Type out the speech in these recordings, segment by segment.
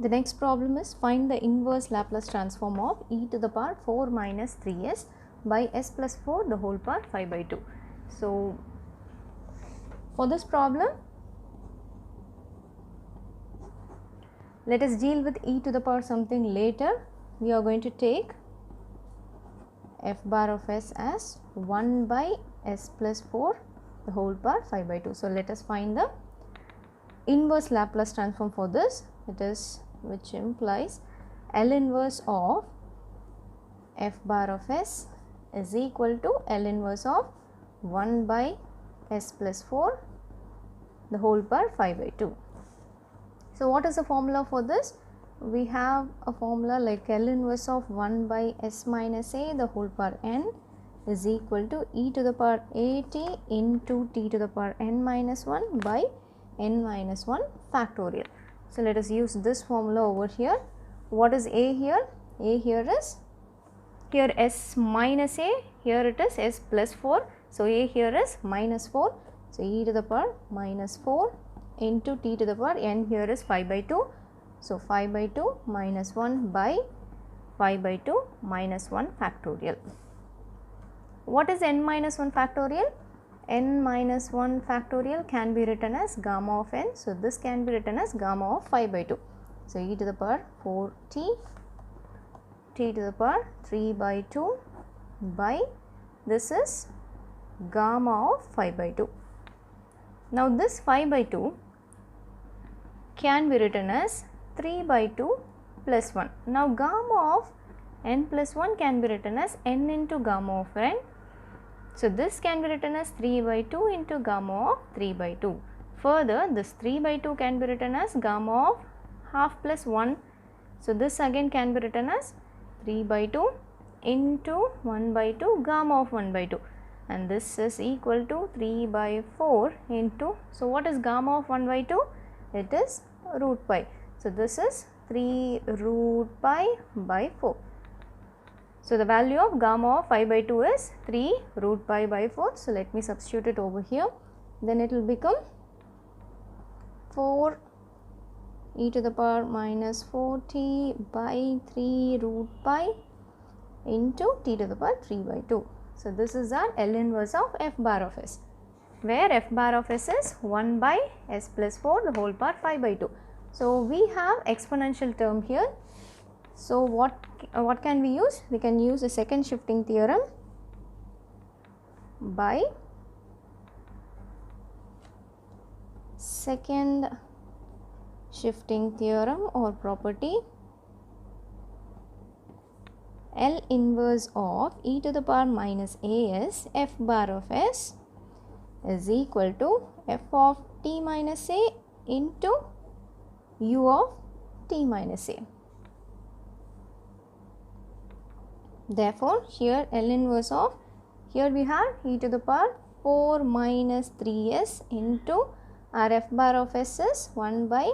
The next problem is find the inverse Laplace transform of e to the power 4 minus 3s by s plus 4 the whole power 5 by 2. So, for this problem, let us deal with e to the power something later. We are going to take f bar of s as 1 by s plus 4 the whole power 5 by 2. So, let us find the inverse Laplace transform for this. It is which implies L inverse of f bar of s is equal to L inverse of 1 by s plus 4 the whole power 5 by 2. So, what is the formula for this? We have a formula like L inverse of 1 by s minus a the whole power n is equal to e to the power at into t to the power n minus 1 by n minus 1 factorial. So, let us use this formula over here. What is a here? A here is here s minus a, here it is s plus 4. So, a here is minus 4. So, e to the power minus 4 into t to the power n here is 5 by 2. So, 5 by 2 minus 1 by 5 by 2 minus 1 factorial. What is n minus 1 factorial? N minus 1 factorial can be written as gamma of n. So, this can be written as gamma of 5 by 2. So, e to the power 4t, t to the power 3 by 2 by this is gamma of 5 by 2. Now, this 5 by 2 can be written as 3 by 2 plus 1. Now, gamma of n plus 1 can be written as n into gamma of n. So, this can be written as 3 by 2 into gamma of 3 by 2. Further, this 3 by 2 can be written as gamma of half plus 1. So, this again can be written as 3 by 2 into 1 by 2 gamma of 1 by 2, and this is equal to 3 by 4 into, so what is gamma of 1 by 2? It is root pi. So, this is 3 root pi by 4. So, the value of gamma of 5 by 2 is 3 root pi by 4. So, let me substitute it over here. Then it will become 4 e to the power minus 4t by 3 root pi into t to the power 3 by 2. So, this is our L inverse of f bar of s, where f bar of s is 1 by s plus 4 the whole power 5 by 2. So, we have exponential term here. So, what can we use? We can use the second shifting theorem by second shifting theorem or property. L inverse of e to the power minus as f bar of s is equal to f of t minus a into u of t minus a. Therefore, here L inverse of, here we have e to the power 4 minus 3s into our f bar of s is 1 by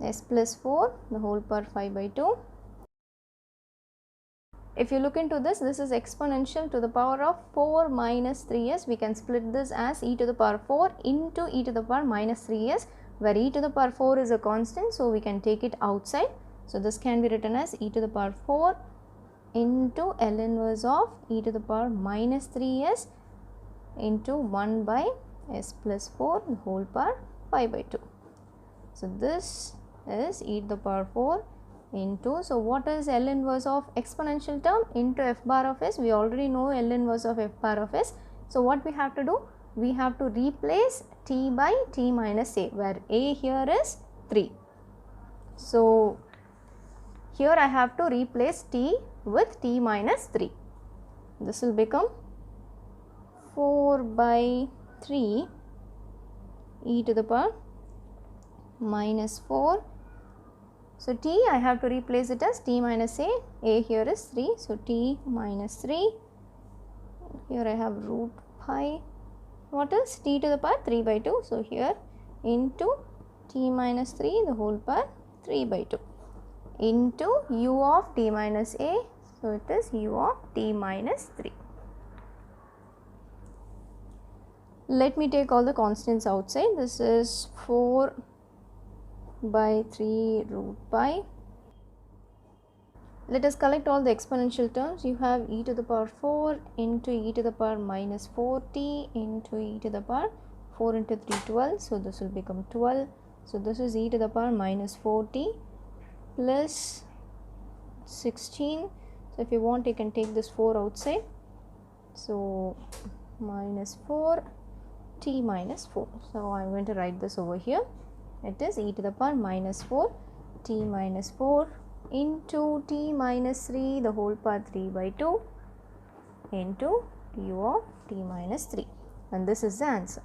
s plus 4 the whole power 5 by 2. If you look into this, this is exponential to the power of 4 minus 3s. We can split this as e to the power 4 into e to the power minus 3s, where e to the power 4 is a constant. So, we can take it outside. So, this can be written as e to the power 4 into L inverse of e to the power minus 3s into 1 by s plus 4 the whole power 5 by 2. So, this is e to the power 4 into, so what is L inverse of exponential term into f bar of s? We already know L inverse of f bar of s. So, what we have to do? We have to replace t by t minus a, where a here is 3. So, here I have to replace t with t minus 3. This will become 4 by 3 e to the power minus 4. So, t I have to replace it as t minus a here is 3. So, t minus 3, here I have root pi, what is t to the power 3 by 2. So, here into t minus 3 the whole power 3 by 2 into u of t minus a. So, it is u of t minus 3. Let me take all the constants outside. This is 4 by 3 root pi. Let us collect all the exponential terms. You have e to the power 4 into e to the power minus 4t into e to the power 4 into 3 12. So this will become 12. So this is e to the power minus 4t plus 16. So if you want, you can take this 4 outside. So minus 4 t minus 4. So I am going to write this over here. It is e to the power minus 4 t minus 4 into t minus 3 the whole power 3 by 2 into u of t minus 3, and this is the answer.